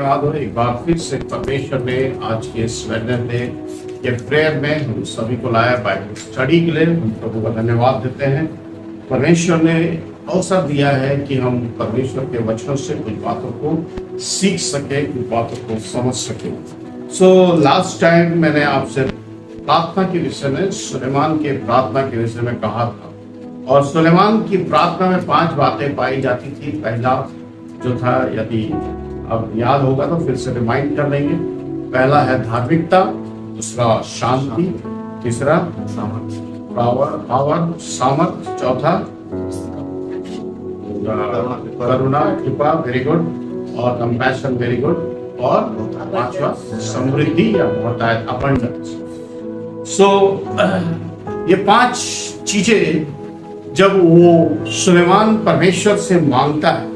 धन्यवाद हो एक बार फिर से परमेश्वर ने आज के इस वेडनेसडे के प्रेयर में हम सभी को लाया बाइबल स्टडी के लिए। हम प्रभु का धन्यवाद देते हैं। परमेश्वर ने अवसर दिया है कि हम परमेश्वर के वचनों से कुछ बातों को सीख सके, कुछ बातों को समझ सके। लास्ट टाइम मैंने आपसे प्रार्थना के विषय में, सुलेमान के प्रार्थना के विषय में कहा था, और सुलेमान की प्रार्थना में 5 बातें पाई जाती थी। पहला जो था, यदि अब याद होगा तो फिर से रिमाइंड कर लेंगे। पहला है धार्मिकता, दूसरा शांति, तीसरा पावर सामर्थ, चौथा करुणा कृपा, वेरी गुड, और कंपैशन, वेरी गुड, और 5वां समृद्धि या बहुतायत, अबंडेंस। ये 5 चीजें जब वो सुलेमान परमेश्वर से मांगता है,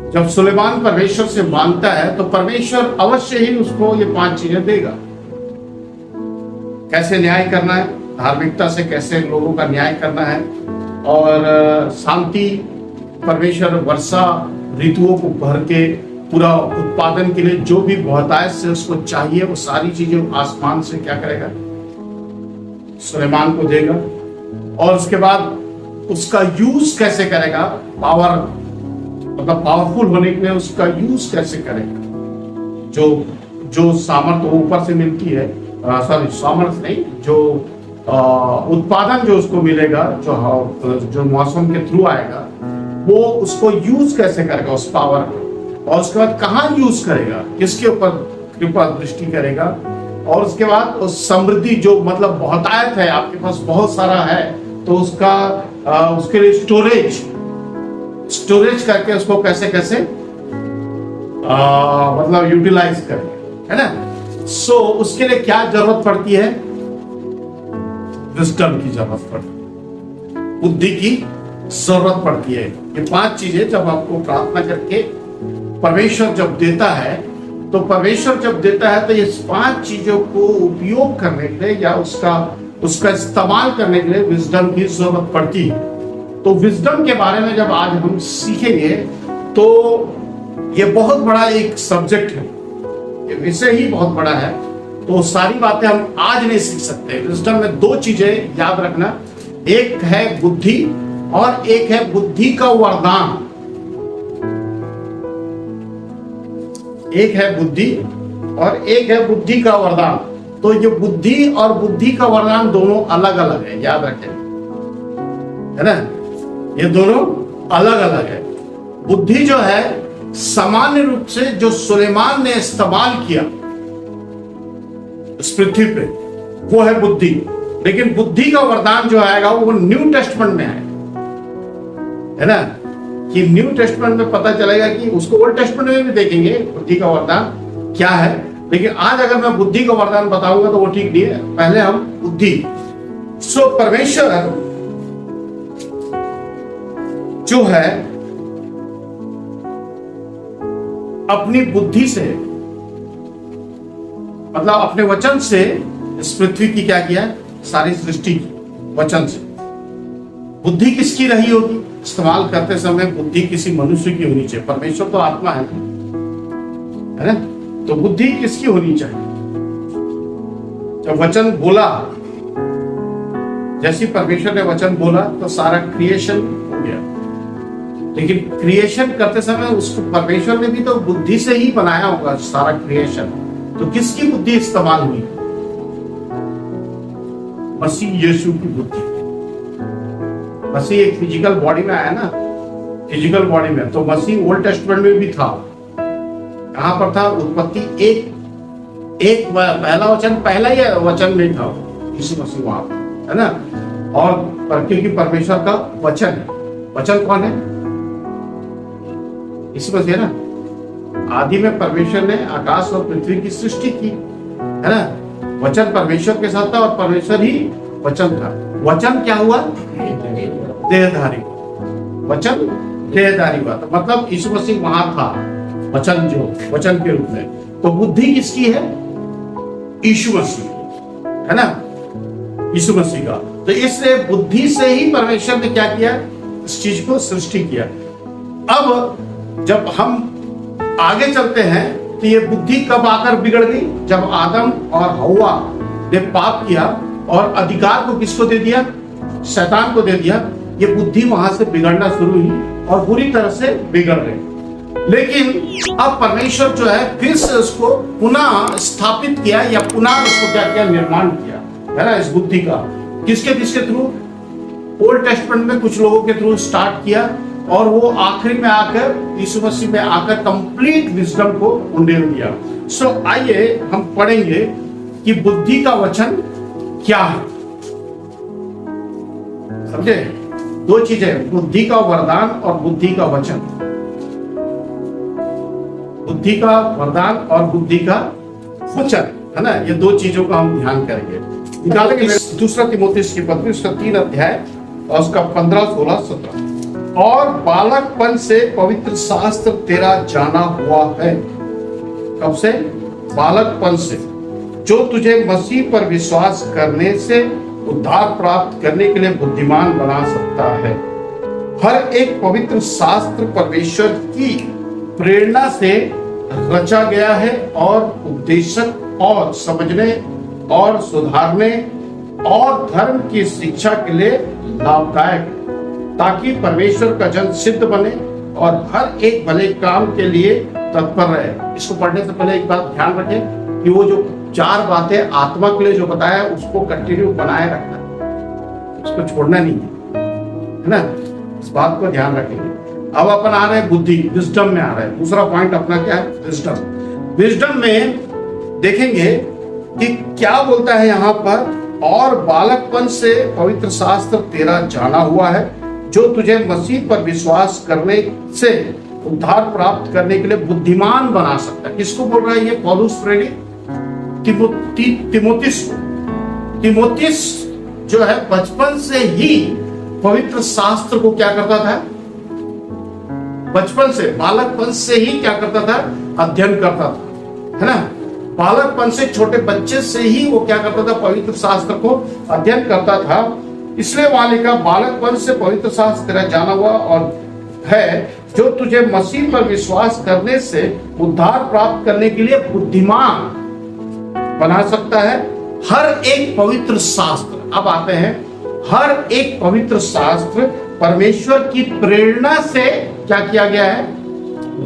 जब सुलेमान परमेश्वर से मांगता है तो परमेश्वर अवश्य ही उसको ये 5 चीजें देगा। कैसे न्याय करना है, धार्मिकता से कैसे लोगों का न्याय करना है, और शांति, परमेश्वर वर्षा ऋतुओं को भर के पूरा उत्पादन के लिए जो भी बहुतायत से उसको चाहिए वो सारी चीजें आसमान से क्या करेगा, सुलेमान को देगा। और उसके बाद उसका यूज कैसे करेगा, पावर मतलब पावरफुल होने के लिए उसका यूज कैसे करेगा। जो सामर्थ ऊपर से मिलती है, सॉरी सामर्थ नहीं, जो उत्पादन जो उसको मिलेगा, जो मौसम के थ्रू आएगा, वो उसको यूज कैसे करेगा उस पावर को, और उसके बाद कहाँ यूज करेगा, किसके ऊपर कृपा दृष्टि करेगा। और उसके बाद उस समृद्धि जो मतलब बहुतायत है, आपके पास बहुत सारा है, तो उसके लिए स्टोरेज करके उसको कैसे कैसे मतलब यूटिलाइज करें, है ना। उसके लिए क्या जरूरत पड़ती है, विजडम की जरूरत पड़ती है, बुद्धि की जरूरत पड़ती है। ये 5 चीजें जब आपको प्रार्थना करके परमेश्वर जब देता है, तो परमेश्वर जब देता है तो ये 5 चीजों को उपयोग करने के लिए या उसका इस्तेमाल करने के लिए विजडम की जरूरत पड़ती है। तो विजडम के बारे में जब आज हम सीखेंगे तो ये बहुत बड़ा एक सब्जेक्ट है, ये विषय ही बहुत बड़ा है, तो सारी बातें हम आज नहीं सीख सकते। विजडम में 2 चीजें याद रखना, एक है बुद्धि और एक है बुद्धि का वरदान। एक है बुद्धि और एक है बुद्धि का वरदान। तो ये बुद्धि और बुद्धि का वरदान दोनों अलग अलग है, याद रखें, है ना, ये दोनों अलग अलग है। बुद्धि जो है सामान्य रूप से जो सुलेमान ने इस्तेमाल किया इस पृथ्वी पे, वो है बुद्धि। लेकिन बुद्धि का वरदान जो आएगा वो न्यू टेस्टमेंट में है ना, कि न्यू टेस्टमेंट में पता चलेगा कि उसको ओल्ड टेस्टमेंट में भी देखेंगे बुद्धि का वरदान क्या है। लेकिन आज अगर मैं बुद्धि का वरदान बताऊंगा तो वो ठीक नहीं है, पहले हम बुद्धि। परमेश्वर जो है अपनी बुद्धि से, मतलब अपने वचन से इस पृथ्वी की क्या किया, सारी सृष्टि की वचन से। बुद्धि किसकी रही होगी इस्तेमाल करते समय, बुद्धि किसी मनुष्य की होनी चाहिए। परमेश्वर तो आत्मा है ना, तो बुद्धि किसकी होनी चाहिए। जब वचन बोला, जैसे परमेश्वर ने वचन बोला तो सारा क्रिएशन हो गया। लेकिन क्रिएशन करते समय उसको परमेश्वर ने भी तो बुद्धि से ही बनाया होगा सारा क्रिएशन। तो किसकी बुद्धि इस्तेमाल हुई, मसीह यीशु की बुद्धि। मसीह एक फिजिकल बॉडी में आया ना, फिजिकल बॉडी में, तो मसीह ओल्ड टेस्टमेंट में भी था। कहां पर था, उत्पत्ति 1 पहला वचन, पहला ही वचन नहीं था यीशु मसीह वहां, है ना। और क्योंकि परमेश्वर का वचन है, वचन कौन है, यीशु मसीह है ना। आदि में परमेश्वर ने आकाश और पृथ्वी की सृष्टि की, है ना। वचन परमेश्वर के साथ था और परमेश्वर ही वचन था। वचन क्या हुआ, देहधारी, वचन देहधारी हुआ। तो मतलब यीशु मसीह वहां था, वचन जो वचन के रूप में। तो बुद्धि किसकी है, यीशु मसीह, है ना, यीशु मसीह का। तो इसलिए बुद्धि से ही परमेश्वर ने क्या किया, इस चीज को सृष्टि किया। अब जब हम आगे चलते हैं तो ये बुद्धि कब आकर बिगड़ गई? जब आदम और हव्वा ने पाप किया और अधिकार को किसको दे दिया? शैतान को दे दिया। ये बुद्धि वहां से बिगड़ना शुरू हुई और बुरी तरह से बिगड़ गई। लेकिन अब परमेश्वर जो है फिर से उसको पुनः स्थापित किया या पुनः उसको क्या किया? निर्माण किया, है ना, इस बुद्धि का। किसके किसके थ्रू? ओल्ड टेस्टमेंट में कुछ लोगों के थ्रू स्टार्ट किया और वो आखिरी में आकर यीशु मसीह में आकर कंप्लीट विजडम को उंडेल दिया। सो आइए हम पढ़ेंगे कि बुद्धि का वचन क्या है। समझे? दो चीजें, बुद्धि का वरदान और बुद्धि का वचन। बुद्धि का वरदान और बुद्धि का वचन, है ना, ये दो चीजों का हम ध्यान करेंगे। निकालेंगे दूसरा तिमोथेयुस की पत्री, उसका 3 अध्याय और उसका 15, 16, 17। और बालकपन से पवित्र शास्त्र तेरा जाना हुआ है। कब से? बालकपन से, जो तुझे मसीह पर विश्वास करने से उद्धार प्राप्त करने के लिए बुद्धिमान बना सकता है। हर एक पवित्र शास्त्र परमेश्वर की प्रेरणा से रचा गया है और उपदेशक और समझने और सुधारने और धर्म की शिक्षा के लिए लाभदायक, ताकि परमेश्वर का जन सिद्ध बने और हर एक भले काम के लिए तत्पर रहे। इसको पढ़ने से पहले एक बात ध्यान रखें कि वो जो 4 बातें आत्मा के लिए जो बताया उसको कंटिन्यू बनाए रखना, उसको छोड़ना नहीं है ना। इस बात को ध्यान रखेंगे। अब अपन आ रहे हैं बुद्धि, विजडम में आ रहे हैं। दूसरा पॉइंट अपना क्या है? विजडम। विजडम में देखेंगे कि क्या बोलता है यहाँ पर, और बालकपन से पवित्र शास्त्र तेरा जाना हुआ है, जो तुझे मसीह पर विश्वास करने से उद्धार प्राप्त करने के लिए बुद्धिमान बना सकता है। किसको बोल रहा है ये पौलुस प्रेरित? तिमोथियस जो है बचपन से ही पवित्र शास्त्र को क्या करता था? बचपन से, बालकपन से ही क्या करता था? अध्ययन करता था, है ना। बालकपन से, छोटे बच्चे से ही वो क्या करता था? पवित्र शास्त्र को अध्ययन करता था। इसलिए वहां लिखा, बालकपन से पवित्र शास्त्र तेरा जाना हुआ और है, जो तुझे मसीह पर विश्वास करने से उद्धार प्राप्त करने के लिए बुद्धिमान बना सकता है। हर एक पवित्र शास्त्र, अब आते हैं, हर एक पवित्र शास्त्र परमेश्वर की प्रेरणा से क्या किया गया है?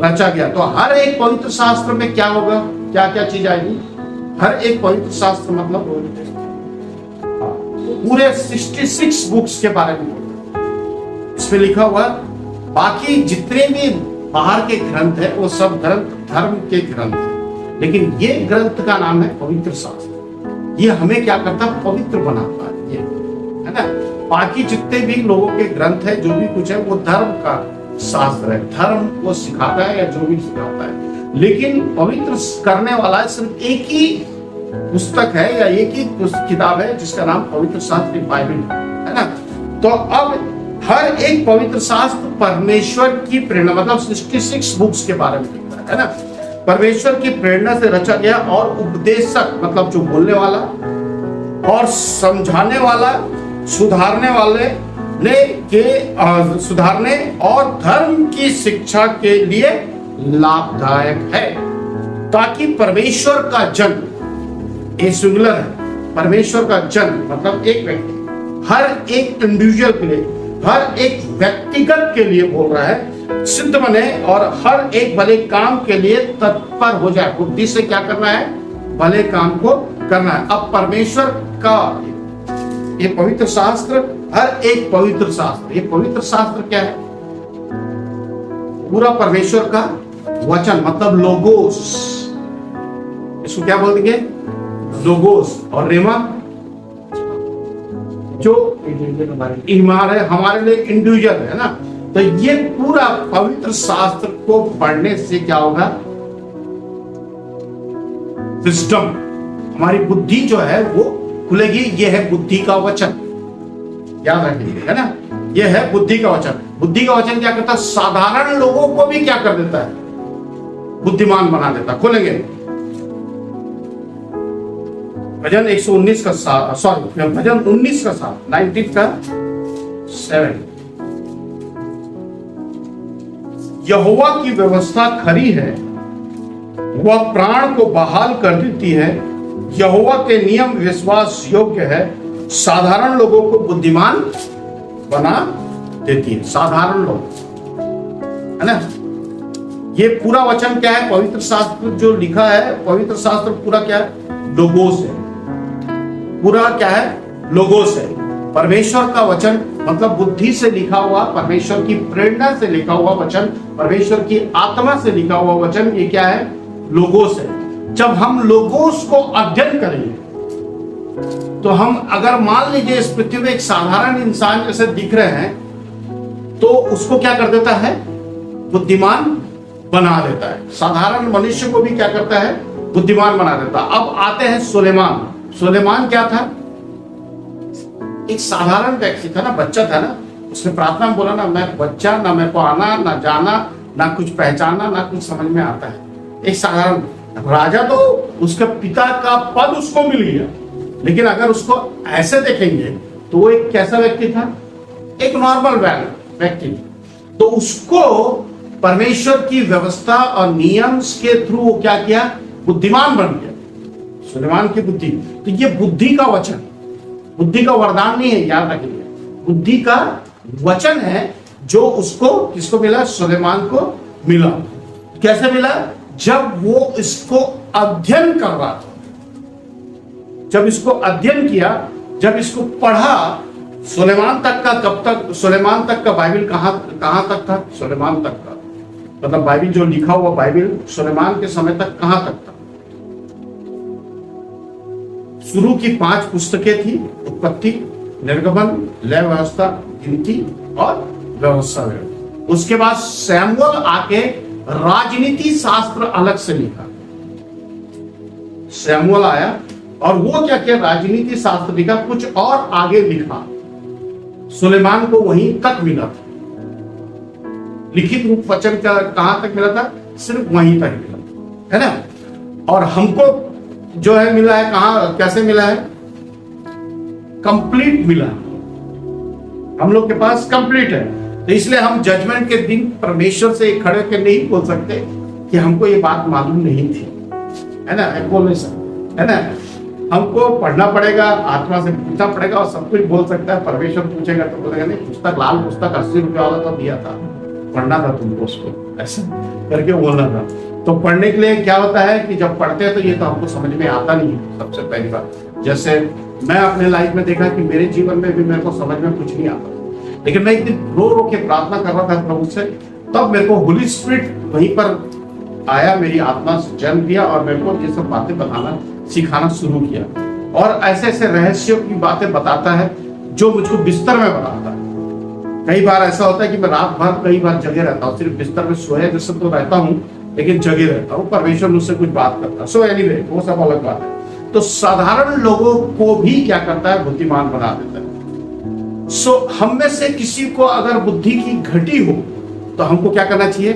रचा गया। तो हर एक पवित्र शास्त्र में क्या होगा? क्या क्या चीज आएगी? हर एक पवित्र शास्त्र मतलब पूरे 66 बुक्स के बारे में इसमें लिखा हुआ। बाकी जितने भी बाहर के ग्रंथ है वो सब ग्रंथ धर्म के ग्रंथ है, लेकिन ये ग्रंथ का नाम है पवित्र शास्त्र। ये हमें क्या करता है? पवित्र बनाता है, ये, है ना। बाकी जितने भी लोगों के ग्रंथ है, जो भी कुछ है, वो धर्म का शास्त्र है, धर्म वो सिखाता है या जो भी सिखाता है। लेकिन पवित्र करने वाला सिर्फ एक ही पुस्तक है या एक ही किताब है जिसका नाम पवित्र शास्त्र बाइबल है ना। तो अब हर एक पवित्र शास्त्र परमेश्वर की प्रेरणा, मतलब 66 बुक्स के बारे में लिखता है ना। परमेश्वर की प्रेरणा से रचा गया और उपदेशक, मतलब जो बोलने वाला और समझाने वाला, सुधारने वाले ने के सुधारने और धर्म की शिक्षा के लिए लाभदायक है, ताकि परमेश्वर का जन, ये सिंगुलर है, परमेश्वर का जन मतलब एक व्यक्ति, हर एक इंडिविजुअल के लिए, हर एक व्यक्तिगत के लिए बोल रहा है, सिद्ध बने और हर एक भले काम के लिए तत्पर हो जाए। बुद्धि से क्या करना है? भले काम को करना है। अब परमेश्वर का ये पवित्र शास्त्र, हर एक पवित्र शास्त्र, ये पवित्र शास्त्र क्या है? पूरा परमेश्वर का वचन, मतलब लोगोस। इसको क्या बोल देंगे? लोगोस। और रेमा जो हमारे लिए इंडिविजुअल है ना। तो ये पूरा पवित्र शास्त्र को पढ़ने से क्या होगा? विजडम, हमारी बुद्धि जो है वो खुलेगी। ये है बुद्धि का वचन, याद रखिए, है ना। ये है बुद्धि का वचन। बुद्धि का वचन क्या करता है? साधारण लोगों को भी क्या कर देता है? बुद्धिमान बना देता। खोलेंगे भजन 119 का 7, भजन 19 का 7, 19 का 7। यहोवा की व्यवस्था खरी है, वह प्राण को बहाल कर देती है। यहोवा के नियम विश्वास योग्य है, साधारण लोगों को बुद्धिमान बना देती है। साधारण लोग, है ना। ये पूरा वचन क्या है? पवित्र शास्त्र जो लिखा है, पवित्र शास्त्र पूरा क्या है? लोगोस है। पूरा क्या है? लोगोस है। परमेश्वर का वचन मतलब बुद्धि से लिखा हुआ, परमेश्वर की प्रेरणा से लिखा हुआ वचन, परमेश्वर की आत्मा से लिखा हुआ वचन, ये क्या है? लोगोस है। जब हम लोगोस को अध्ययन करेंगे तो हम, अगर मान लीजिए इस पृथ्वी में एक साधारण इंसान जैसे दिख रहे हैं, तो उसको क्या कर देता है? बुद्धिमान बना देता है। साधारण मनुष्य को भी क्या करता है? बुद्धिमान बना देता है। अब आते हैं सुलेमान। सुलेमान क्या था? एक साधारण व्यक्ति था ना, बच्चा था ना। उसने प्रार्थना में बोला ना, मैं बच्चा, ना मेरे को आना ना जाना, ना कुछ पहचाना, ना कुछ समझ में आता है। एक साधारण राजा, तो उसके पिता का पद उसको मिल गया, लेकिन अगर उसको ऐसे देखेंगे तो वो एक कैसा व्यक्ति था? एक नॉर्मल व्यक्ति। तो उसको परमेश्वर की व्यवस्था और नियम के थ्रू वो क्या किया? बुद्धिमान बन गया। सुलेमान की बुद्धि। तो ये बुद्धि का वचन, बुद्धि का वरदान नहीं है, याद रखिए। बुद्धि का वचन है जो उसको, किसको मिला? सुलेमान को मिला। कैसे मिला? जब वो इसको अध्ययन कर रहा था, जब इसको अध्ययन किया, जब इसको पढ़ा। सुलेमान तक का, कब तक? सुलेमान तक का बाइबल कहां तक था? सुलेमान तक का मतलब बाइबल जो लिखा हुआ बाइबल सुलेमान के समय तक कहां तक था? शुरू की 5 पुस्तकें थी, उत्पत्ति, निर्गमन, लय व्यवस्था, गिनती और व्यवस्था। उसके बाद सैमुअल आके राजनीति शास्त्र अलग से लिखा। सैमुअल आया और वो क्या किया? राजनीति शास्त्र लिखा, कुछ और आगे लिखा। सुलेमान को वहीं तक मिला था। लिखित रूप वचन का कहां तक मिला था? सिर्फ वहीं तक मिला, है ना। और हमको जो है मिला है कहां, कैसे मिला है? कंप्लीट मिला। हम लोग के पास कंप्लीट है। तो इसलिए हम जजमेंट के दिन परमेश्वर से खड़े होकर नहीं बोल सकते कि हमको ये बात मालूम नहीं थी, है ना। बोल नहीं सकते, है ना। हमको पढ़ना पड़ेगा, आत्मा से पूछना पड़ेगा, और सब कुछ बोल सकता है। परमेश्वर पूछेगा तो बोलेगा नहीं, पुस्तक, लाल पुस्तक 80 रुपये वाला तो दिया था, पढ़ना था तुमको, उसको ऐसा करके बोलना था। तो पढ़ने के लिए क्या होता है कि जब पढ़ते हैं तो ये तो हमको समझ में आता नहीं है। सबसे पहली बात, जैसे मैं अपने लाइफ में देखा कि मेरे जीवन में भी मेरे को समझ में कुछ नहीं आता, लेकिन मैं एक दिन रो रो के प्रार्थना कर रहा था प्रभु से, तब मेरे को होली स्पिरिट वहीं पर आया, मेरी आत्मा से जन्म दिया और मेरे को ये सब बातें बताना, सिखाना शुरू किया। और ऐसे ऐसे रहस्यों की बातें बताता है जो मुझको बिस्तर में बताता है। कई बार ऐसा होता है कि मैं रात भर कई बार जगे रहता हूँ, सिर्फ बिस्तर में सोया जैसे तो रहता हूँ, लेकिन जगे रहता हूँ। परमेश्वर मुझसे कुछ बात करता है। सो एनीवे, वो सब अलग बात है। तो साधारण लोगों को भी क्या करता है? बुद्धिमान बना देता है। सो हम में से किसी को अगर बुद्धि की घटी हो तो हमको क्या करना चाहिए?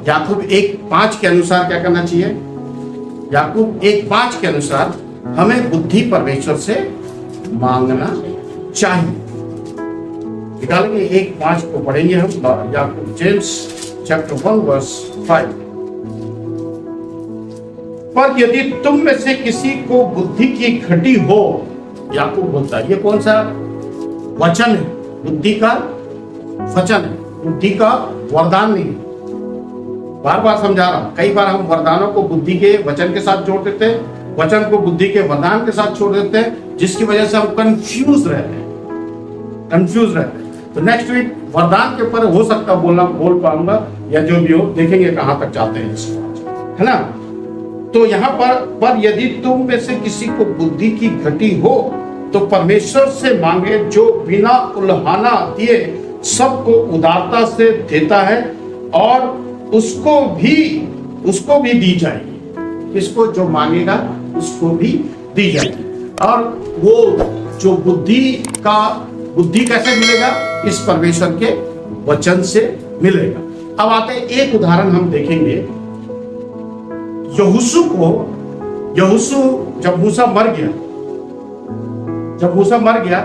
याकूब 1:5 के अनुसार क्या करना चाहिए? याकूब 1:5 के अनुसार हमें बुद्धि परमेश्वर से मांगना चाहिए। निकालेंगे 1:5 को पढ़ेंगे हम। याकूब, जेम्स चैप्टर 1 वर्स 5। पर यदि तुम में से किसी को बुद्धि की घटी हो, याकूब बोलता है, ये कौन सा वचन है? बुद्धि का वचन है, बुद्धि का वरदान नहीं। बार बार समझा रहा हूं, कई बार हम वरदानों को बुद्धि के वचन के साथ जोड़ देते हैं, वचन को बुद्धि के वरदान के साथ छोड़ देते हैं, जिसकी वजह से हम कंफ्यूज रहते हैं। तो नेक्स्ट वीक वरदान के ऊपर हो सकता बोल पाऊंगा, या जो भी हो, देखेंगे कहां तक जाते हैं इसको, है ना। तो यहाँ पर यदि तुम में से किसी को बुद्धि की घटी हो तो परमेश्वर से मांगे, जो बिना उल्हाना दिए सबको उदारता से देता है, और उसको भी दी जाएगी। किसको? जो मांगेगा उसको भी दी जाएगी। और वो जो बुद्धि कैसे मिलेगा? इस परमेश्वर के वचन से मिलेगा। अब आते हैं, एक उदाहरण हम देखेंगे। यहोशू जब मूसा मर गया,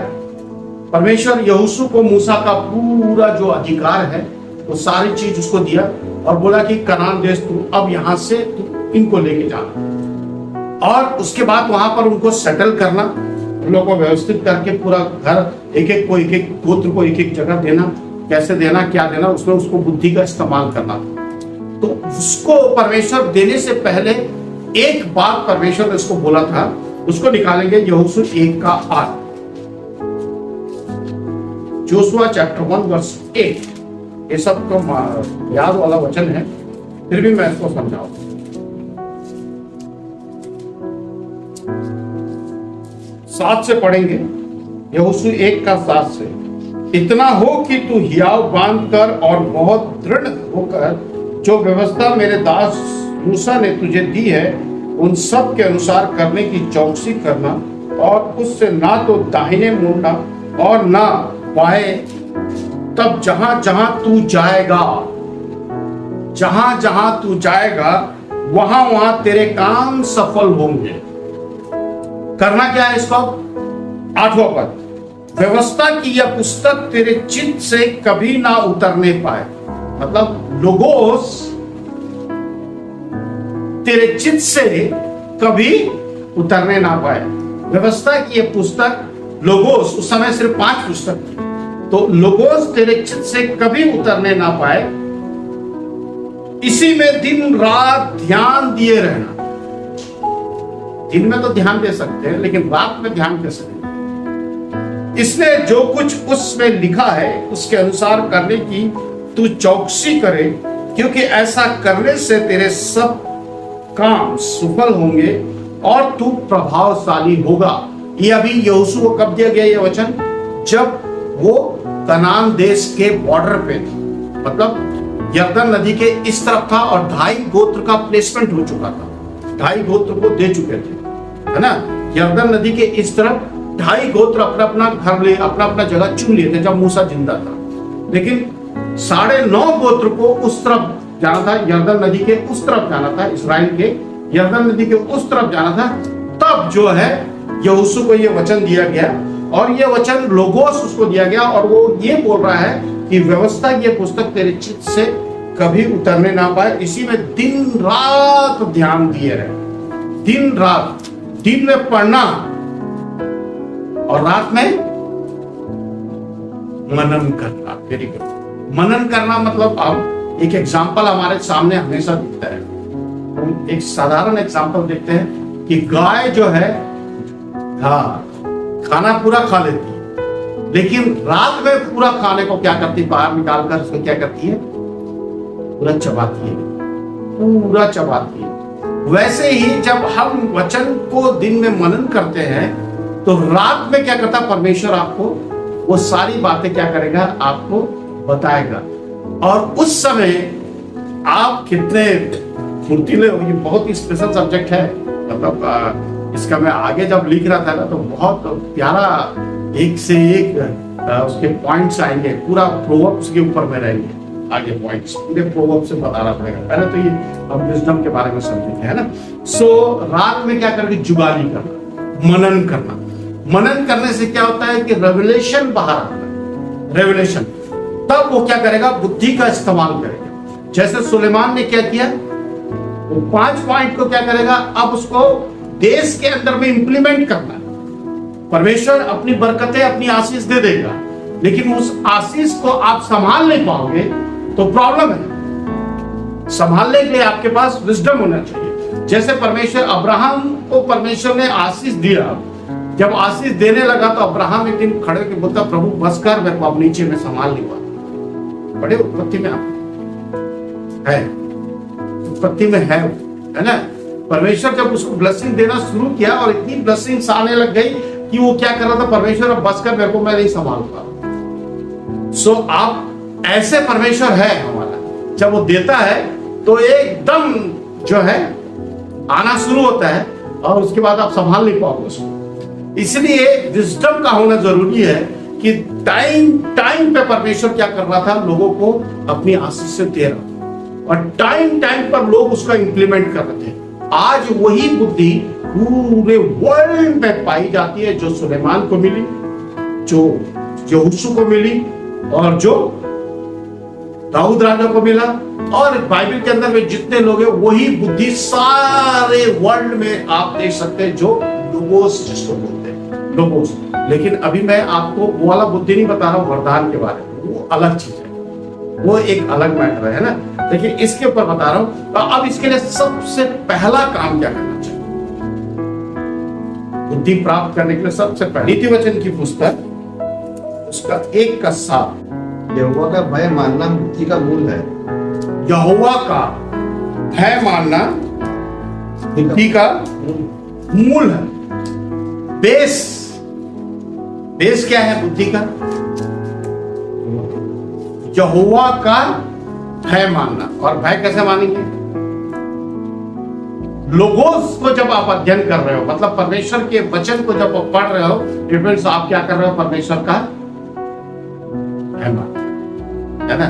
परमेश्वर यहोशू को मूसा का पूरा जो अधिकार है वो सारी चीज उसको दिया और बोला कि कनान देश तू अब यहां से तू इनको लेके जाना और उसके बाद वहां पर उनको सेटल करना, उन लोगों को व्यवस्थित करके पूरा घर एक एक गोत्र को एक एक जगह देना, कैसे देना क्या देना, उसमें उसको बुद्धि का इस्तेमाल करना। तो उसको परमेश्वर देने से पहले एक बात परमेश्वर ने उसको बोला था, उसको निकालेंगे यहोशू 1:8, जोशुआ चैप्टर 1:8। ये सब तो याद वाला वचन है, फिर भी मैं इसको समझाऊं। सात से पढ़ेंगे, यहोशू 1:7 से। इतना हो कि तू हियाव बांध कर और बहुत दृढ़ होकर जो व्यवस्था मेरे दास मूसा ने तुझे दी है उन सब के अनुसार करने की चौकसी करना, और उससे ना तो दाहिने मुड़ना और ना बाएं, तब जहां जहां तू जाएगा, जहां जहां तू जाएगा वहां वहां तेरे काम सफल होंगे। करना क्या है इसको? 8वां पद, व्यवस्था की यह पुस्तक तेरे चित्त से कभी ना उतरने पाए। मतलब लोगोस तेरे चित्त से कभी उतरने ना पाए। व्यवस्था की यह पुस्तक, लोगोस उस समय सिर्फ 5 पुस्तक थी, तो लोगोस तेरे चित्त से कभी उतरने ना पाए, इसी में दिन रात ध्यान दिए रहना। दिन में तो ध्यान दे सकते हैं, लेकिन रात में ध्यान कैसे दें? इसलिए जो कुछ उसमें लिखा है उसके अनुसार करने की तू चौकसी करे, क्योंकि ऐसा करने से तेरे सब काम सफल होंगे और तू प्रभावशाली होगा। ये अभी यहोशू को कब दिया गया ये वचन? जब वो कनान देश के बॉर्डर पे था, मतलब यरदन नदी के इस तरफ था और 2.5 गोत्र का प्लेसमेंट हो चुका था, 2.5 गोत्र को दे चुके थे, है ना। यरदन नदी के इस तरफ 2.5 गोत्र अपना अपना घर ले, अपना अपना जगह चुन लिए थे जब मूसा जिंदा था, लेकिन 9.5 गोत्र को उस तरफ जाना था, यरदन नदी के उस तरफ जाना था, इस्राएल के यरदन नदी के उस तरफ जाना था। तब जो है यहोशू को ये वचन दिया गया, और ये वचन लोगोस उसको दिया गया, और वो ये बोल रहा है कि व्यवस्था ये पुस्तक तेरे चित्त से कभी उतरने ना पाए, इसी में दिन रात ध्यान दिए रहे। दिन रात, दिन में पढ़ना और रात में मनन करना। Very good. मनन करना मतलब अब एक एग्जाम्पल हमारे सामने हमेशा दिखता है। हम एक साधारण एग्जाम्पल देखते हैं कि गाय जो है, हाँ, खाना पूरा खा लेती है, लेकिन रात में पूरा खाने को क्या करती है? बाहर निकालकर उसको क्या करती है? पूरा चबाती है, पूरा चबाती है। वैसे ही जब हम वचन को दिन में मनन करते हैं तो रात में क्या करता है परमेश्वर? आपको वो सारी बातें क्या करेगा? आपको बताएगा, और उस समय आप कितने फुर्तीले हो। ये बहुत ही स्पेशल सब्जेक्ट है, मतलब इसका मैं आगे जब लिख रहा था ना तो बहुत प्यारा एक से एक उसके पॉइंट्स आएंगे, पूरा प्रोवर्ब्स के ऊपर में रहेंगे आगे पॉइंट्स, पूरे प्रोवर्ब्स से बताना पड़ेगा। पहले तो ये हम विजडम के बारे में समझेंगे, है ना। सो रात में क्या करके? जुगाली करना, मनन करना। मनन करने से क्या होता है कि रेवलेशन बाहर आता है, रेवलेशन। तब वो क्या करेगा? बुद्धि का इस्तेमाल करेगा। जैसे सुलेमान ने क्या किया, वो 5 पॉइंट को क्या करेगा? अब उसको देश के अंदर में इंप्लीमेंट करना है। परमेश्वर अपनी बरकतें, अपनी आशीष दे देगा, लेकिन उस आशीष को आप संभाल नहीं पाओगे तो प्रॉब्लम है। संभालने के लिए आपके पास विजडम होना चाहिए। जैसे परमेश्वर अब्राहम को परमेश्वर ने आशीष दिया, जब आशीष देने लगा तो अब्राहम एक दिन खड़े होकर बोलता, प्रभु बस कर, मेरे को अब नीचे में संभाल नहीं पाता। बड़े उत्पत्ति में आप है, उत्पत्ति में है ना। परमेश्वर जब उसको ब्लेसिंग देना शुरू किया और इतनी ब्लेसिंग्स आने लग गई कि वो क्या कर रहा था? परमेश्वर अब बस कर, मेरे को मैं नहीं संभाल पा रहा। सो आप ऐसे परमेश्वर है हमारा, जब वो देता है तो एकदम जो है आना शुरू होता है, और उसके बाद आप संभाल नहीं पाओगे उसको। इसलिए विजडम का होना जरूरी है कि टाइम टाइम पे परमेश्वर क्या कर रहा था? लोगों को अपनी आशीष से दे रहा, और टाइम टाइम पर लोग उसका इंप्लीमेंट कर रहे थे। आज वही बुद्धि पूरे वर्ल्ड में पाई जाती है, जो सुलेमान को मिली, जो यहोशू को मिली, और जो दाऊद राजा को मिला, और बाइबल के अंदर में जितने लोग हैं वही बुद्धि सारे वर्ल्ड में आप देख सकते हैं, जो लोगोस जिसको बोलते हैं, लोगोस। लेकिन अभी मैं आपको वो वाला बुद्धि नहीं बता रहा हूँ वरदान के बारे में, वो अलग चीज है, वो एक अलग मैटर है ना। देखिए इसके ऊपर बता रहा हूं। तो अब इसके लिए सबसे पहला काम क्या करना चाहिए बुद्धि प्राप्त करने के लिए? सबसे पहले नीति वचन की पुस्तक उसका 1:7, यहोवा का भय मानना बुद्धि का मूल है। यहोवा का भय मानना बुद्धि का मूल है। बेस क्या है बुद्धि का? यहोवा का भय मानना। और भय कैसे मानेंगे? लोगोस को जब आप अध्ययन कर रहे हो, मतलब परमेश्वर के वचन को जब आप पढ़ रहे हो, डिफरेंस आप क्या कर रहे हो? परमेश्वर का भय मानना, है ना,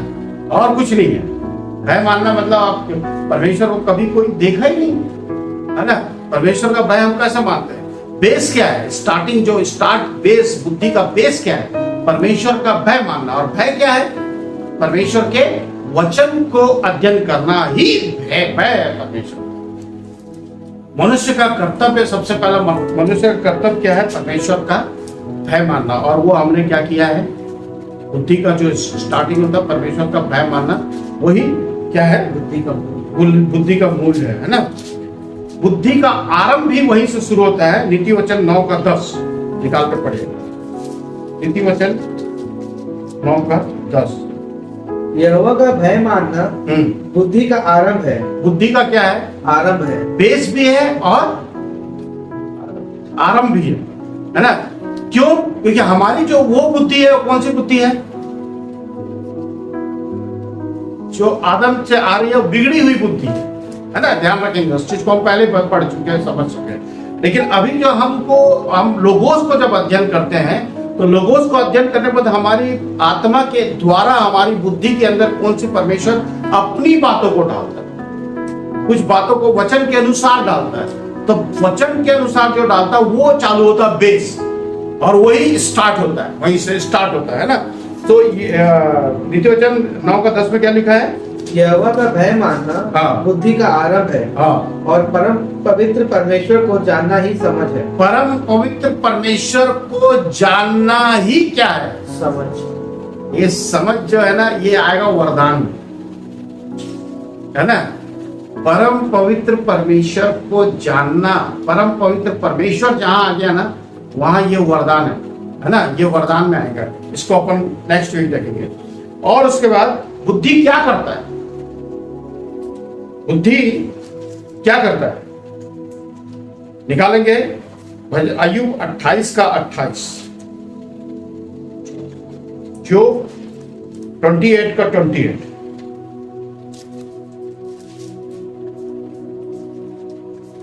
और कुछ नहीं है। भय मानना मतलब आप परमेश्वर को कभी कोई देखा ही नहीं, है ना। परमेश्वर का भय हम कैसे मानते हैं? बेस क्या है? स्टार्टिंग जो बेस, बुद्धि का बेस क्या है? परमेश्वर का भय मानना। और भय क्या है? परमेश्वर के वचन को अध्ययन करना ही भय है परमेश्वर। मनुष्य का कर्तव्य, सबसे पहला मनुष्य का कर्तव्य क्या है? परमेश्वर का भय मानना। और वो हमने क्या किया है? बुद्धि का जो स्टार्टिंग होता है परमेश्वर का भय मानना, वही क्या है? बुद्धि का मूल है ना। बुद्धि का आरंभ भी वहीं से शुरू होता है। नीति वचन 9:10 निकाल कर पढ़िए। नीति वचन 9:10, यहोवा का भय मानना बुद्धि का आरंभ है। बुद्धि का क्या है? आरंभ है। बेस भी है और आरंभ भी है ना। क्यों? क्योंकि हमारी जो वो बुद्धि है, वो कौन सी बुद्धि है? जो आदम से आ रही है, वो बिगड़ी हुई बुद्धि है ना। ध्यान रखेंगे, उस चीज को हम पहले पढ़ चुके हैं, समझ चुके हैं। लेकिन अभी जो हम लोगोस को जब अध्ययन करते हैं, तो लोगोस को अध्ययन करने पर हमारी आत्मा के द्वारा हमारी बुद्धि के अंदर कौन सी परमेश्वर अपनी बातों को डालता है, कुछ बातों को वचन के अनुसार डालता है। तो वचन के अनुसार जो डालता है वो चालू होता है बेस, और वही स्टार्ट होता है, वहीं से स्टार्ट होता है ना। तो नीति वचन 9:10 में क्या लिखा है? यहोवा का भय मानना बुद्धि का आरंभ है, और परम पवित्र परमेश्वर को जानना ही समझ है। परम पवित्र परमेश्वर को जानना ही क्या है? समझ। ये समझ जो है ना, ये आएगा वरदान, है ना। परम पवित्र परमेश्वर को जानना, परम पवित्र परमेश्वर जहां आ गया ना, वहां ये वरदान है ना। ये वरदान में आएगा। इसको अपन नेक्स्ट वीक देखेंगे। और उसके बाद बुद्धि क्या करता है? बुद्धि क्या करता है? निकालेंगे अय्यूब 28:28, जो 28:28।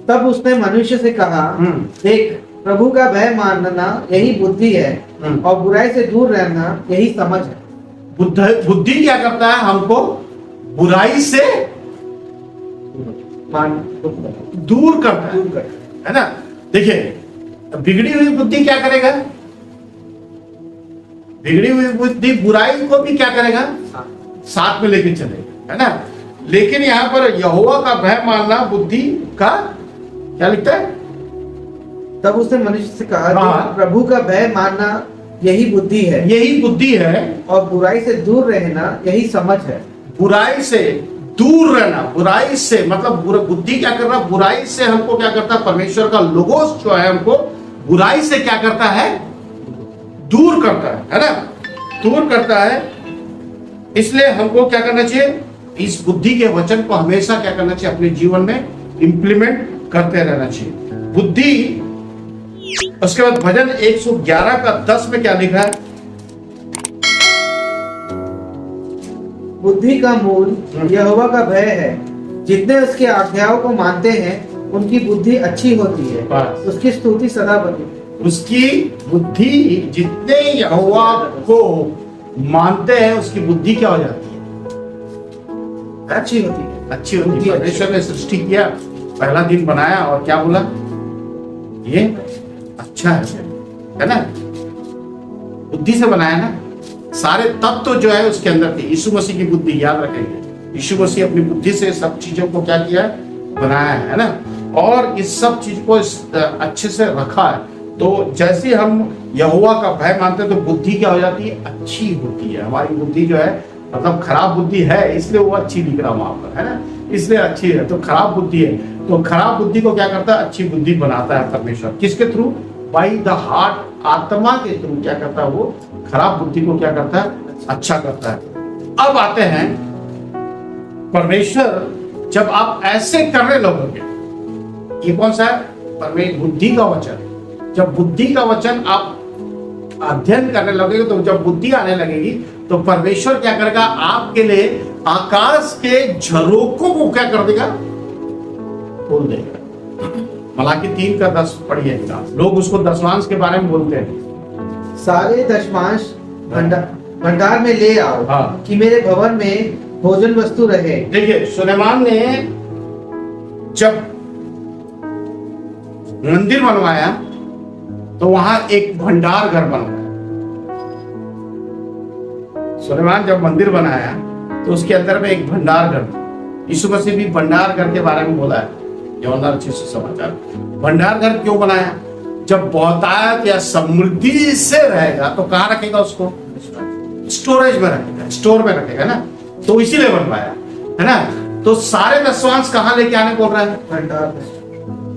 तब उसने मनुष्य से कहा, देख, प्रभु का भय मानना यही बुद्धि है, और बुराई से दूर रहना यही समझ है। बुद्धि क्या करता है? हमको बुराई से दूर करता है ना। देखिए, बिगड़ी हुई बुद्धि क्या करेगा? बिगड़ी हुई बुद्धि बुराई को भी क्या करेगा? साथ में लेके चलेगा, है ना। लेकिन यहाँ पर यहोवा का भय मानना बुद्धि का क्या लिखता है? तब उसने मनुष्य से कहा, प्रभु का भय मानना यही बुद्धि है, यही बुद्धि है, और बुराई से दूर रहना यही समझ है। बुराई से दूर रहना, बुराई से मतलब बुद्धि क्या कर रहा है? बुराई से हमको क्या करता है? परमेश्वर का लोगोस जो है हमको बुराई से क्या करता है? दूर करता है ना, दूर करता है। इसलिए हमको क्या करना चाहिए? इस बुद्धि के वचन को हमेशा क्या करना चाहिए? अपने जीवन में इंप्लीमेंट करते रहना चाहिए। बुद्धि। उसके बाद भजन 111:10 में क्या लिखा है? बुद्धि का मूल यहोवा का भय है। जितने उसके आज्ञाओं को मानते हैं उनकी बुद्धि अच्छी होती है, उसकी स्तुति सदा बनी। उसकी बुद्धि, जितने यहोवा को मानते हैं उसकी बुद्धि क्या हो जाती है? अच्छी होती है, अच्छी होती है। परमेश्वर ने सृष्टि किया, पहला दिन बनाया और क्या बोला? ये अच्छा है ना। बुद्धि से बनाया ना, सारे तत्व जो है उसके अंदर थे। यीशु मसीह की बुद्धि, याद रखेंगे, यीशु मसीह अपनी बुद्धि से सब चीजों को क्या किया है, बनाया है ना, और इस सब चीज को अच्छे से रखा है। तो जैसे हम यहोवा का भय मानते हैं तो बुद्धि क्या हो जाती है, अच्छी होती है। हमारी बुद्धि जो है, मतलब खराब बुद्धि है इसलिए वो अच्छी दिख रहा वहां पर, है ना, इसलिए अच्छी है। तो खराब बुद्धि है, तो खराब बुद्धि को क्या करता है, अच्छी बुद्धि बनाता है परमेश्वर। किसके थ्रू? बाई द हार्ट, आत्मा के थ्रू क्या करता है वो, खराब बुद्धि को क्या करता है, अच्छा करता है। अब आते हैं परमेश्वर, जब आप ऐसे करने लगोगे, ये कौन सा है, परमेश्वर बुद्धि का वचन। जब बुद्धि का वचन आप अध्ययन करने लगेंगे, तो जब बुद्धि आने लगेगी तो परमेश्वर क्या करेगा, आपके लिए आकाश के झरोकों को क्या कर देगा, खोल देगा। मलाकी 3:10 पढ़िए। लोग उसको दशमांश के बारे में बोलते हैं। सारे दशमांश भंडार में ले आओ, हाँ। कि मेरे भवन में भोजन वस्तु रहे। देखिए, सुलेमान ने जब मंदिर बनवाया तो वहां एक भंडार घर बनवाया। सुलेमान जब मंदिर बनाया तो उसके अंदर में एक भंडार घर, यीशु मसीह भी भंडार घर के बारे में बोला है, यूहन्ना रचित सुसमाचार। भंडार घर क्यों बनाया? जब बहुतायत या समृद्धि से रहेगा तो कहाँ रखेगा उसको, स्टोरेज में रखेगा, स्टोर में रखेगा ना, तो इसीलिए बनवाया, है ना। तो सारे दशमांश कहाँ लेके आने बोल रहा है, भंडार में।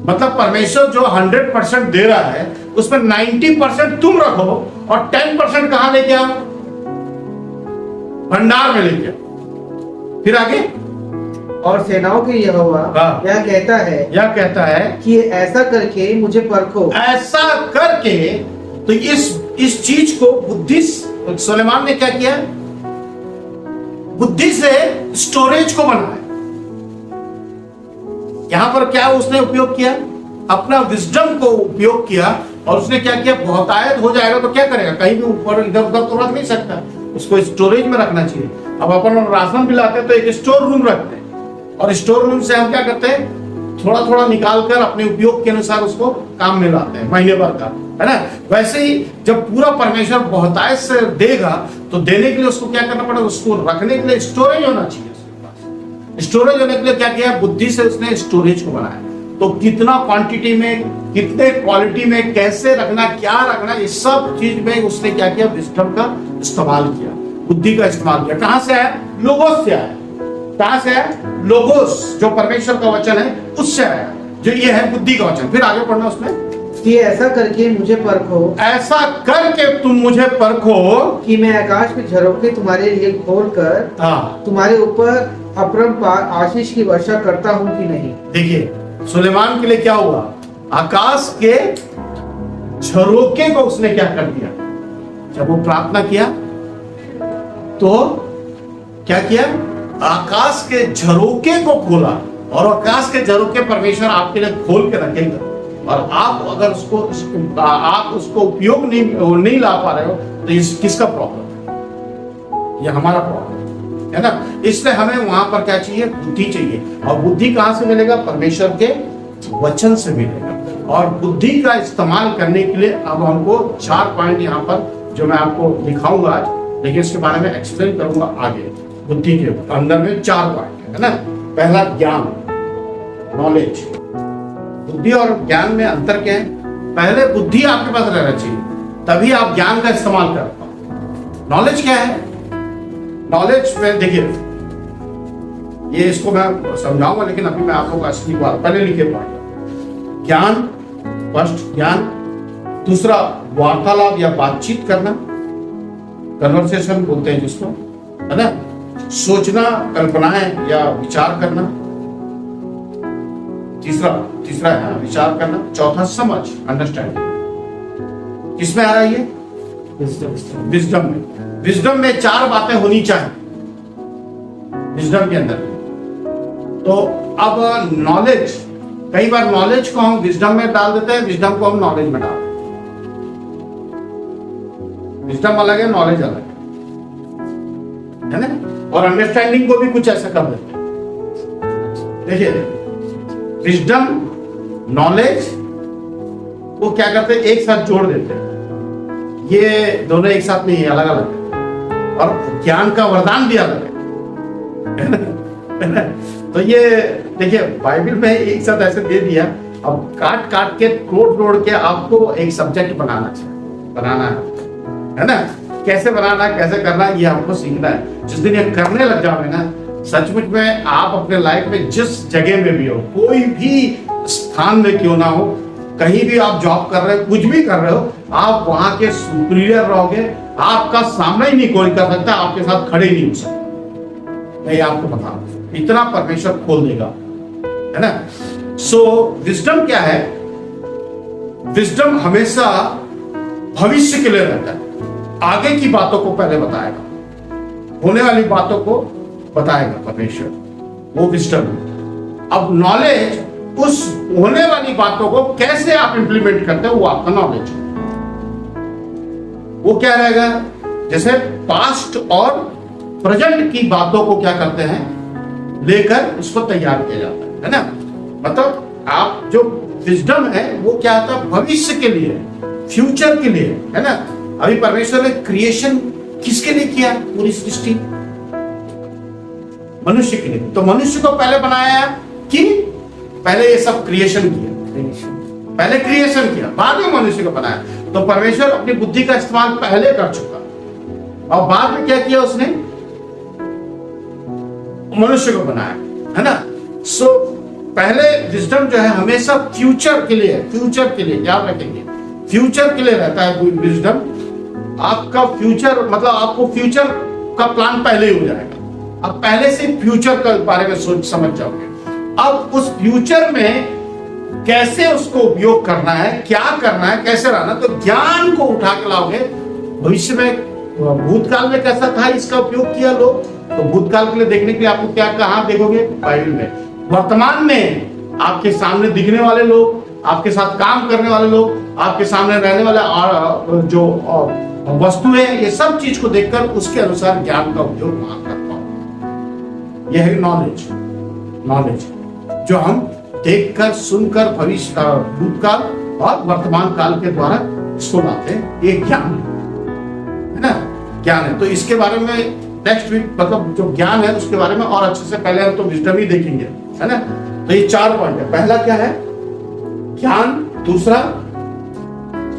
मतलब परमेश्वर जो 100% दे रहा है उसमें 90% तुम रखो और 10% कहां लेके आओ, भंडार में लेके आओ। फिर आगे, और सेनाओं के यहोवा हाँ। यह कहता है कि ऐसा करके मुझे परखो। ऐसा करके, तो इस चीज को बुद्धि, सुलेमान ने क्या किया, बुद्धि से स्टोरेज को बनाया। यहां पर क्या उसने उपयोग किया, अपना विजडम को उपयोग किया, और उसने क्या किया, बहुतायत हो जाएगा तो क्या करेगा, कहीं भी ऊपर इधर उधर तो रख नहीं सकता, उसको स्टोरेज में रखना चाहिए। अब अपन राशन भी लाते हैं तो एक स्टोर रूम रखते हैं, और स्टोर रूम से हम क्या करते हैं, थोड़ा थोड़ा निकाल कर अपने उपयोग के अनुसार उसको काम में लाते हैं, महीने भर का, है ना। वैसे ही जब पूरा परमेश्वर बहुतायत से देगा तो देने के लिए उसको क्या करना पड़ेगा, उसको रखने के लिए स्टोरेज होना चाहिए। स्टोरेज होने के लिए क्या किया, बुद्धि से उसने स्टोरेज को बनाया। तो कितना क्वांटिटी में, कितने क्वालिटी में, कैसे रखना, क्या रखना, इस सब चीज में उसने क्या किया, विजडम का इस्तेमाल किया, बुद्धि का इस्तेमाल किया। कहां से आया, लोगोस से आया। कहां से आया, लोगोस, जो परमेश्वर का वचन है उससे आया, जो ये है बुद्धि का वचन। फिर आगे पढ़ना उसमें, कि ऐसा करके मुझे परखो, ऐसा करके तुम मुझे परखो, कि मैं आकाश के झरोखे तुम्हारे लिए खोलकर हाँ, तुम्हारे ऊपर अपरंपार आशीष की वर्षा करता हूं कि नहीं। देखिए, सुलेमान के लिए क्या हुआ, आकाश के झरोके को उसने क्या कर दिया। जब वो प्रार्थना किया तो क्या किया, आकाश के झरोके को खोला, और आकाश के झरोके परमेश्वर आपके लिए खोल के रखेगा, और आप अगर आप उसको उपयोग नहीं ला पा रहे हो तो किसका प्रॉब्लम है, ये हमारा प्रॉब्लम है ना। इसलिए हमें वहां पर क्या चाहिए, बुद्धि चाहिए। और बुद्धि कहां से मिलेगा, परमेश्वर के वचन से मिलेगा। और बुद्धि का इस्तेमाल करने के लिए अब हमको 4 पॉइंट यहाँ पर जो मैं आपको दिखाऊंगा आज, लेकिन इसके बारे में एक्सप्लेन करूंगा आगे। बुद्धि के अंदर में 4 पॉइंट है ना। पहला, ज्ञान, नॉलेज। बुद्धि और ज्ञान में अंतर क्या है, पहले बुद्धि आपके पास रहना चाहिए, तभी आप ज्ञान का इस्तेमाल कर पाओ। नॉलेज क्या है, नॉलेज में देखिए, ये इसको मैं समझाऊंगा, लेकिन अभी मैं आप लोगों को असली बात पहले लिखे पॉइंट। ज्ञान, फर्स्ट ज्ञान। दूसरा, वार्तालाप या बातचीत करना, कन्वर्सेशन बोलते हैं जिसको, है ना। सोचना, कल्पनाएं या विचार करना। तीसरा है विचार करना। चौथा, समझ, अंडरस्टैंडिंग। किसमें आ रहा है ये, विजडम में। विजडम में 4 बातें होनी चाहिए विजडम के अंदर। तो अब नॉलेज, कई बार नॉलेज को हम विजडम में डाल देते हैं, विजडम को हम नॉलेज में डाल देते हैं। विजडम अलग है, नॉलेज अलग है ना। और अंडरस्टैंडिंग को भी कुछ ऐसा कर देते हैं। देखिए, विजडम, नॉलेज वो क्या करते हैं, एक साथ जोड़ देते हैं। ये दोनों एक साथ नहीं है, अलग अलग है। और ज्ञान का वरदान भी अलग है ना। है ना? तो ये देखिए बाइबल में एक साथ ऐसे दे दिया, अब काट काट के तोड़ के आपको एक सब्जेक्ट बनाना है ना? कैसे बनाना है, कैसे करना है, ये हमको सीखना है। जिस दिन ये करने लग जाओगे ना, सचमुच में आप अपने लाइफ में जिस जगह में भी हो, कोई भी स्थान में क्यों ना हो, कहीं भी आप जॉब कर रहे हो, कुछ भी कर रहे हो, आप वहां के सुपीरियर रहोगे। आपका सामना ही नहीं कोई कर सकता, आपके साथ खड़े नहीं हो सकते। मैं आपको बता रहा हूं, इतना परमेश्वर खोल देगा, है ना? सो विजडम क्या है? विजडम हमेशा भविष्य के लिए रहता है, आगे की बातों को पहले बताएगा, होने वाली बातों को बताएगा परमेश्वर, वो विजडम। अब नॉलेज उस होने वाली बातों को कैसे आप इंप्लीमेंट करते हो, वो आपका नॉलेज। वो क्या रहेगा? जैसे पास्ट और प्रेजेंट की बातों को क्या करते हैं, लेकर उसको तैयार किया जाता है ना? मतलब आप जो विजडम है वो क्या होता है? भविष्य के लिए, फ्यूचर के लिए, है ना? अभी परमेश्वर ने क्रिएशन किसके लिए किया? पूरी सृष्टि मनुष्य के लिए। तो मनुष्य को पहले बनाया कि पहले ये सब क्रिएशन किया, पहले क्रिएशन किया, बाद में मनुष्य को बनाया। तो परमेश्वर अपनी बुद्धि का इस्तेमाल पहले कर चुका, और बाद में क्या किया उसने? मनुष्य को बनाया, है ना? सो पहले विजडम जो है हमेशा फ्यूचर के लिए याद रखेंगे, फ्यूचर के लिए रहता है विजडम। आपका फ्यूचर मतलब आपको फ्यूचर का प्लान पहले ही हो जाएगा, आप पहले से फ्यूचर के बारे में सोच समझ जाओगे। अब उस फ्यूचर में कैसे उसको उपयोग करना है, क्या करना है, कैसे रहना, तो ज्ञान को उठा के लाओगे। भविष्य में, भूतकाल में कैसा था, इसका उपयोग किया लोग, तो भूतकाल के लिए देखने के लिए आपको क्या कहां देखोगे? बाइबल में। वर्तमान में आपके सामने दिखने वाले लोग, आपके साथ काम करने वाले लोग, आपके सामने रहने वाले जो वस्तु है, ये सब चीज को देखकर उसके अनुसार ज्ञान का उपयोग वहां कर पाओ। यह है नॉलेज जो हम देखकर, सुनकर, भविष्य, भूतकाल और वर्तमान काल के द्वारा इसको लाते हैं। ये ज्ञान है ना? ज्ञान है। तो इसके बारे में नेक्स्ट वीक, मतलब जो ज्ञान है उसके बारे में और अच्छे से, पहले हम तो विजडम ही देखेंगे, है ना? तो ये 4 पॉइंट है। पहला क्या है? ज्ञान। दूसरा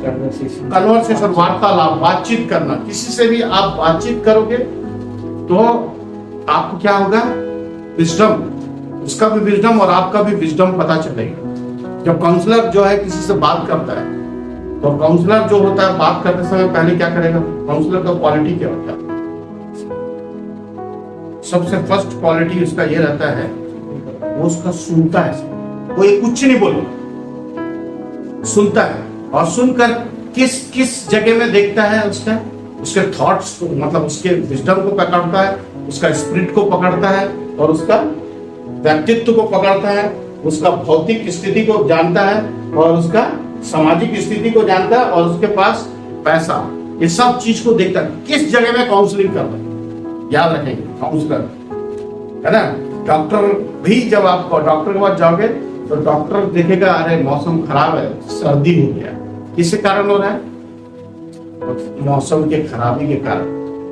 कन्वर्सेशन, वार्तालाप, बातचीत करना। किसी से भी आप बातचीत करोगे तो आपको क्या होगा? विजडम, उसका भी विजडम और आपका भी विजडम पता चलेगा। जब काउंसलर जो है किसी से बात करता है, तो काउंसलर जो होता है बात करते समय पहले क्या करेगा? काउंसलर का क्वालिटी क्या होता है? सबसे फर्स्ट क्वालिटी उसका ये रहता है, वो उसका सुनता है। वो ये कुछ नहीं बोलेगा, सुनता है। और सुनकर किस जगह में देखता है? उसके थॉट्स को, मतलब उसके विजडम को पकड़ता है, उसका स्पिरिट को पकड़ता है, और उसका व्यक्तित्व को पकड़ता है, उसका भौतिक स्थिति को जानता है, और उसका सामाजिक स्थिति को जानता है, और उसके पास पैसा, ये सब चीज को देखता है। किस जगह में काउंसलिंग कर रहा है, याद रखेंगे, काउंसलर, है ना? डॉक्टर भी, जब आप डॉक्टर के पास जाओगे तो डॉक्टर देखेगा, अरे मौसम खराब है, सर्दी हो गया, किसके कारण हो रहा है? मौसम के खराबी के कारण।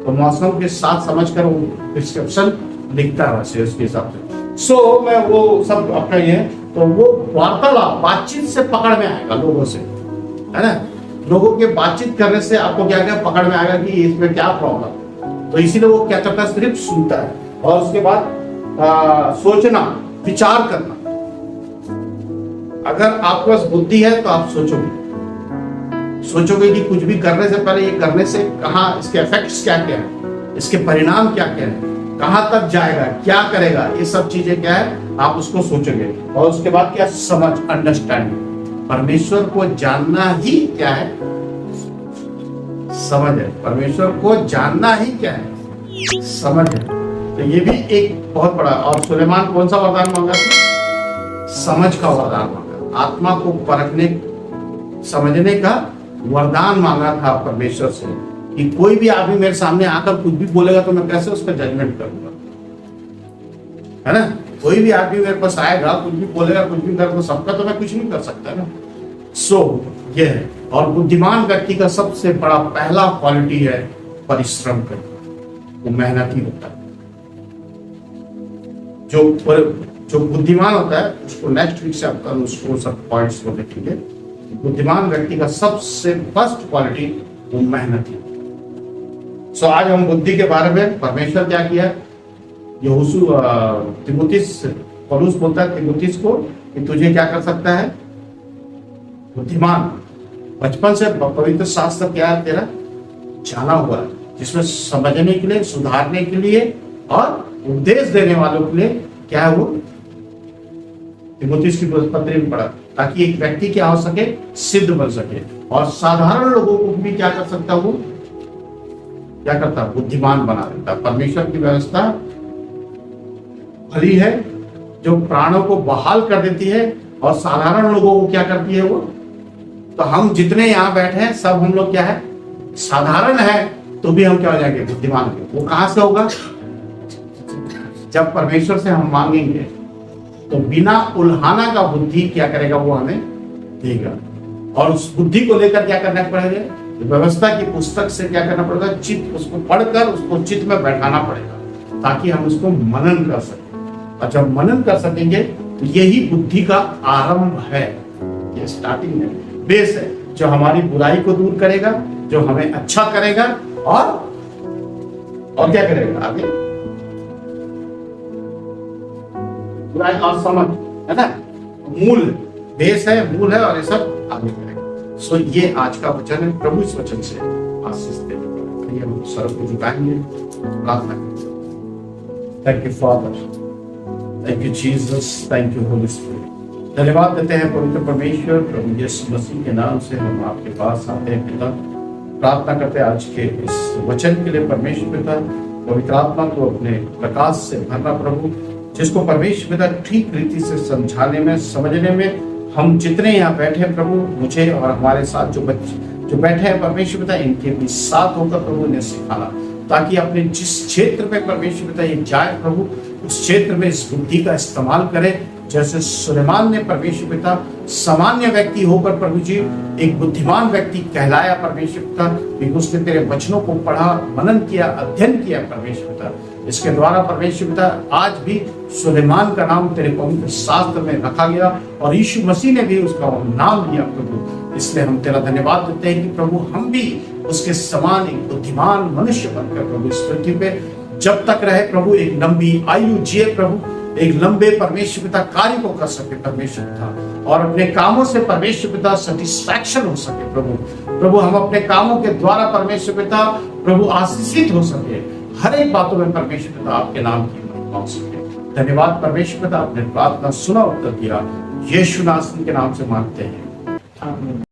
तो मौसम के साथ समझकर वो प्रिस्क्रिप्शन लिखता है वैसे उसके हिसाब से। सो मैं वो सब आपका ये, तो वो वार्तालाप, बातचीत से पकड़ में आएगा लोगों से, है ना? लोगों के बातचीत करने से आपको क्या पकड़ में आएगा कि इसमें क्या प्रॉब्लम। तो इसीलिए वो क्या करता है? सिर्फ सुनता है, और उसके बाद सोचना, विचार करना। अगर आपके पास बुद्धि है तो आप सोचोगे कि कुछ भी करने से पहले, ये करने से कहाँ, इसके इफेक्ट्स क्या क्या है, इसके परिणाम क्या क्या है, कहां तक जाएगा, क्या करेगा, ये सब चीजें क्या है, आप उसको सोचोगे। और उसके बाद क्या? समझ, अंडरस्टैंडिंग। परमेश्वर को जानना ही क्या है? समझ है। परमेश्वर को जानना ही क्या है? समझ है। तो ये भी एक बहुत बड़ा। और सुलेमान कौन सा वरदान मांगा था? समझ का वरदान मांगा। आत्मा को परखने, समझने का वरदान मांगा था परमेश्वर से, कि कोई भी आदमी मेरे सामने आकर कुछ भी बोलेगा तो मैं कैसे उसका जजमेंट करूंगा, है ना? कोई भी आदमी मेरे पास आएगा, कुछ भी बोलेगा, कुछ भी कर, तो सबका तो मैं कुछ नहीं कर सकता ना। सो ये है। और बुद्धिमान व्यक्ति का सबसे बड़ा पहला क्वालिटी है परिश्रम करना, वो मेहनती होता है। जो बुद्धिमान होता है उसको नेक्स्ट वीक से आपका उसको सब पॉइंट्स को देखेंगे। बुद्धिमान व्यक्ति का सबसे फर्स्ट क्वालिटी वो मेहनती। सो आज हम बुद्धि के बारे में परमेश्वर क्या किया, यहोशू तिमुथिस पौलुस बोलता है तिमुथिस को कि तुझे क्या कर सकता है, बुद्धिमान। बचपन से पवित्र शास्त्र क्या है तेरा जाना हुआ है, जिसमें समझने के लिए, सुधारने के लिए और उपदेश देने वालों के लिए क्या है वो तिमुथिस की पत्री में पढ़ा, ताकि एक व्यक्ति क्या हो सके, सिद्ध बन सके और साधारण लोगों को भी क्या कर सकता, वो क्या करता, बुद्धिमान बना देता। परमेश्वर की व्यवस्था भली है जो प्राणों को बहाल कर देती है और साधारण लोगों को क्या करती है वो। तो हम जितने यहाँ बैठे हैं सब हम लोग क्या है, साधारण है, तो भी हम क्या हो जाएंगे, बुद्धिमान। वो कहां से होगा, जब परमेश्वर से हम मांगेंगे तो बिना उल्हाना का बुद्धि क्या करेगा, वो हमें देगा। और उस बुद्धि को लेकर क्या करना पड़ेगा, व्यवस्था की पुस्तक से क्या करना पड़ेगा, चित्त उसको पढ़कर उसको चित्त में बैठाना पड़ेगा, ताकि हम उसको मनन कर सकें। और जब मनन कर सकेंगे तो यही बुद्धि का आरंभ है, ये स्टार्टिंग है, बेस है, जो हमारी बुराई को दूर करेगा, जो हमें अच्छा करेगा और क्या करेगा आगे, बुराई और समझ है ना, मूल बेस है, मूल है, और ये सब आगे करेगा। सो ये आज का वचन है, प्रभु इस वचन से आशीष दे। हम सर को झुकाएंगे, प्रार्थना करेंगे। Thank you father, thank you Jesus, thank you Holi spirit. धन्यवाद देते हैं पवित्र परमेश्वर, प्रभु यीशु मसीह के नाम से हम आपके पास आते हैं पिता। प्रार्थना करते हैं आज के इस वचन के लिए परमेश्वर पिता, पवित्र आत्मा को अपने प्रकाश से भरना प्रभु, जिसको परमेश्वर पिता ठीक रीति से समझाने में, समझने में हम जितने यहाँ बैठे हैं प्रभु, मुझे और हमारे साथ जो बच्चे जो बैठे हैं परमेश्वर पिता, इनके भी साथ होकर प्रभु ने सिखाना, ताकि अपने जिस क्षेत्र में परमेश्वर पिता ये जाए प्रभु, उस क्षेत्र में इस बुद्धि का इस्तेमाल करें। जैसे सुलेमान ने परमेश्वर पिता सामान्य व्यक्ति होकर प्रभु जी एक बुद्धिमान व्यक्ति कहलाया परमेश्वर पिता, क्योंकि उसने तेरे वचनों को पढ़ा, मनन किया, अध्ययन किया परमेश्वर पिता। इसके द्वारा परमेश्वर पिता आज भी सुलेमान का नाम तेरे पवित्र शास्त्र में रखा गया और यीशु मसीह ने भी उसका नाम लिया प्रभु। इसलिए हम तेरा धन्यवाद देते हैं कि प्रभु हम भी उसके समान एक बुद्धिमान मनुष्य बनकर प्रभु इस पृथ्वी पे जब तक रहे प्रभु, एक लंबी आयु जिए प्रभु, एक लंबे परमेश्वर पिता कार्य को कर सके परमेश्वर पिता, और अपने कामों से परमेश्वर पिता सेटिस्फैक्शन हो सके प्रभु। हम अपने कामों के द्वारा परमेश्वर पिता प्रभु आशीषित हो सके, हर एक बातों में परमेश्वर पिता आपके नाम की महिमा हो सके। धन्यवाद परमेश्वर पिता, आपने प्रार्थना सुना, उत्तर दिया, यीशु नासरी के नाम से मांगते हैं, आमीन।